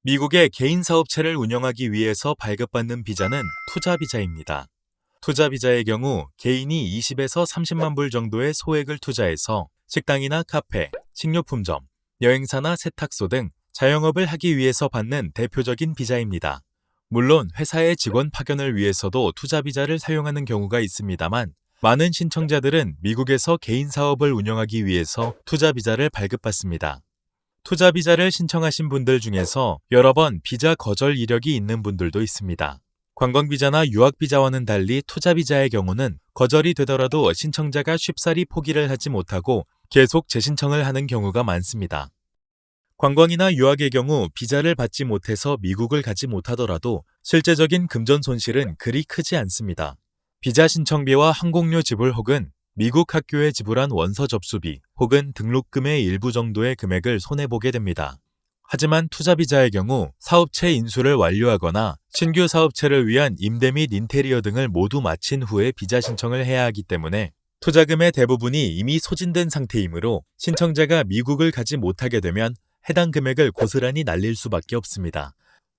미국의 개인 사업체를 운영하기 위해서 발급받는 비자는 투자비자입니다. 투자비자의 경우 개인이 20에서 30만 불 정도의 소액을 투자해서 식당이나 카페, 식료품점, 여행사나 세탁소 등 자영업을 하기 위해서 받는 대표적인 비자입니다. 물론 회사의 직원 파견을 위해서도 투자비자를 사용하는 경우가 있습니다만 많은 신청자들은 미국에서 개인 사업을 운영하기 위해서 투자비자를 발급받습니다. 투자비자를 신청하신 분들 중에서 여러 번 비자 거절 이력이 있는 분들도 있습니다. 관광비자나 유학비자와는 달리 투자비자의 경우는 거절이 되더라도 신청자가 쉽사리 포기를 하지 못하고 계속 재신청을 하는 경우가 많습니다. 관광이나 유학의 경우 비자를 받지 못해서 미국을 가지 못하더라도 실제적인 금전 손실은 그리 크지 않습니다. 비자 신청비와 항공료 지불 혹은 미국 학교에 지불한 원서 접수비 혹은 등록금의 일부 정도의 금액을 손해보게 됩니다. 하지만 투자비자의 경우 사업체 인수를 완료하거나 신규 사업체를 위한 임대 및 인테리어 등을 모두 마친 후에 비자 신청을 해야 하기 때문에 투자금의 대부분이 이미 소진된 상태이므로 신청자가 미국을 가지 못하게 되면 해당 금액을 고스란히 날릴 수밖에 없습니다.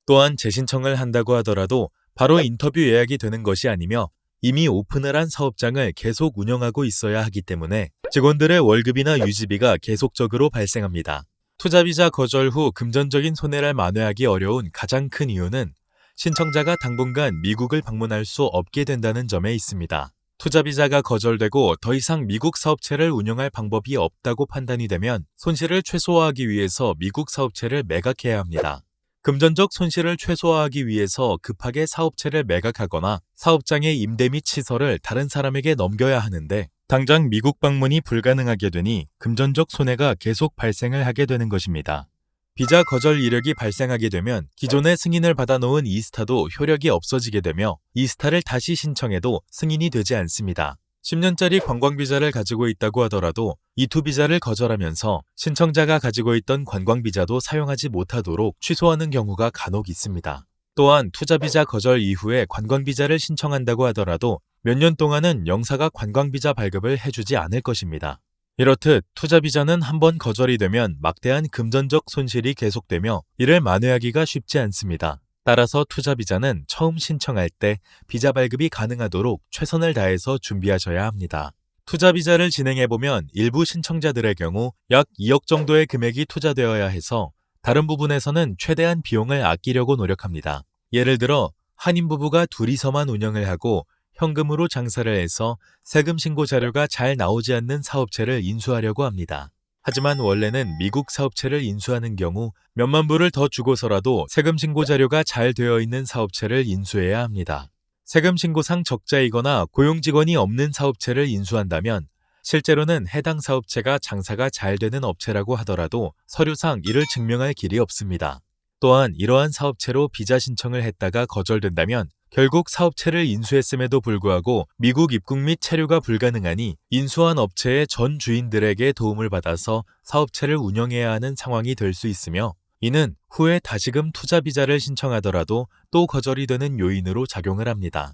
또한 재신청을 한다고 하더라도 바로 인터뷰 예약이 되는 것이 아니며 이미 오픈을 한 사업장을 계속 운영하고 있어야 하기 때문에 직원들의 월급이나 유지비가 계속적으로 발생합니다. 투자비자 거절 후 금전적인 손해를 만회하기 어려운 가장 큰 이유는 신청자가 당분간 미국을 방문할 수 없게 된다는 점에 있습니다. 투자비자가 거절되고 더 이상 미국 사업체를 운영할 방법이 없다고 판단이 되면 손실을 최소화하기 위해서 미국 사업체를 매각해야 합니다. 금전적 손실을 최소화하기 위해서 급하게 사업체를 매각하거나 사업장의 임대 및 시설을 다른 사람에게 넘겨야 하는데 당장 미국 방문이 불가능하게 되니 금전적 손해가 계속 발생을 하게 되는 것입니다. 비자 거절 이력이 발생하게 되면 기존에 승인을 받아놓은 이스타도 효력이 없어지게 되며 이스타를 다시 신청해도 승인이 되지 않습니다. 10년짜리 관광비자를 가지고 있다고 하더라도 E2 비자를 거절하면서 신청자가 가지고 있던 관광비자도 사용하지 못하도록 취소하는 경우가 간혹 있습니다. 또한 투자비자 거절 이후에 관광비자를 신청한다고 하더라도 몇 년 동안은 영사가 관광비자 발급을 해주지 않을 것입니다. 이렇듯 투자비자는 한번 거절이 되면 막대한 금전적 손실이 계속되며 이를 만회하기가 쉽지 않습니다. 따라서 투자비자는 처음 신청할 때 비자 발급이 가능하도록 최선을 다해서 준비하셔야 합니다. 투자비자를 진행해보면 일부 신청자들의 경우 약 2억 정도의 금액이 투자되어야 해서 다른 부분에서는 최대한 비용을 아끼려고 노력합니다. 예를 들어 한인 부부가 둘이서만 운영을 하고 현금으로 장사를 해서 세금 신고 자료가 잘 나오지 않는 사업체를 인수하려고 합니다. 하지만 원래는 미국 사업체를 인수하는 경우 몇만 불을 더 주고서라도 세금 신고 자료가 잘 되어 있는 사업체를 인수해야 합니다. 세금 신고상 적자이거나 고용 직원이 없는 사업체를 인수한다면 실제로는 해당 사업체가 장사가 잘 되는 업체라고 하더라도 서류상 이를 증명할 길이 없습니다. 또한 이러한 사업체로 비자 신청을 했다가 거절된다면 결국 사업체를 인수했음에도 불구하고 미국 입국 및 체류가 불가능하니 인수한 업체의 전 주인들에게 도움을 받아서 사업체를 운영해야 하는 상황이 될 수 있으며 이는 후에 다시금 투자비자를 신청하더라도 또 거절이 되는 요인으로 작용을 합니다.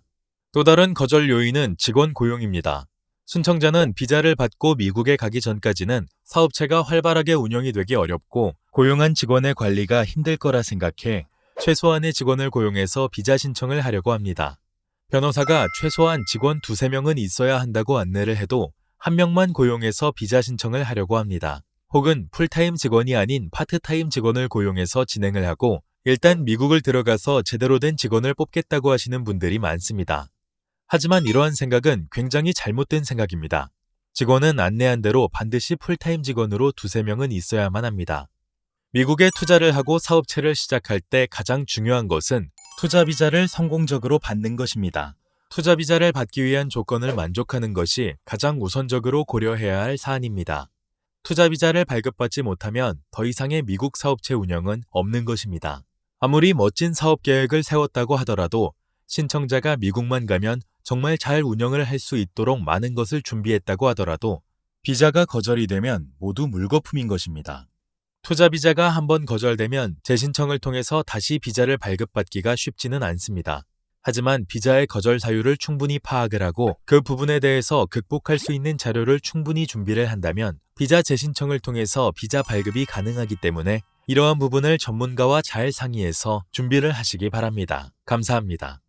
또 다른 거절 요인은 직원 고용입니다. 신청자는 비자를 받고 미국에 가기 전까지는 사업체가 활발하게 운영이 되기 어렵고 고용한 직원의 관리가 힘들 거라 생각해 최소한의 직원을 고용해서 비자 신청을 하려고 합니다. 변호사가 최소한 직원 2~3명은 있어야 한다고 안내를 해도 1명만 고용해서 비자 신청을 하려고 합니다. 혹은 풀타임 직원이 아닌 파트타임 직원을 고용해서 진행을 하고 일단 미국을 들어가서 제대로 된 직원을 뽑겠다고 하시는 분들이 많습니다. 하지만 이러한 생각은 굉장히 잘못된 생각입니다. 직원은 안내한 대로 반드시 풀타임 직원으로 2~3명은 있어야만 합니다. 미국에 투자를 하고 사업체를 시작할 때 가장 중요한 것은 투자비자를 성공적으로 받는 것입니다. 투자비자를 받기 위한 조건을 만족하는 것이 가장 우선적으로 고려해야 할 사안입니다. 투자비자를 발급받지 못하면 더 이상의 미국 사업체 운영은 없는 것입니다. 아무리 멋진 사업 계획을 세웠다고 하더라도 신청자가 미국만 가면 정말 잘 운영을 할 수 있도록 많은 것을 준비했다고 하더라도 비자가 거절이 되면 모두 물거품인 것입니다. 투자비자가 한번 거절되면 재신청을 통해서 다시 비자를 발급받기가 쉽지는 않습니다. 하지만 비자의 거절 사유를 충분히 파악을 하고 그 부분에 대해서 극복할 수 있는 자료를 충분히 준비를 한다면 비자 재신청을 통해서 비자 발급이 가능하기 때문에 이러한 부분을 전문가와 잘 상의해서 준비를 하시기 바랍니다. 감사합니다.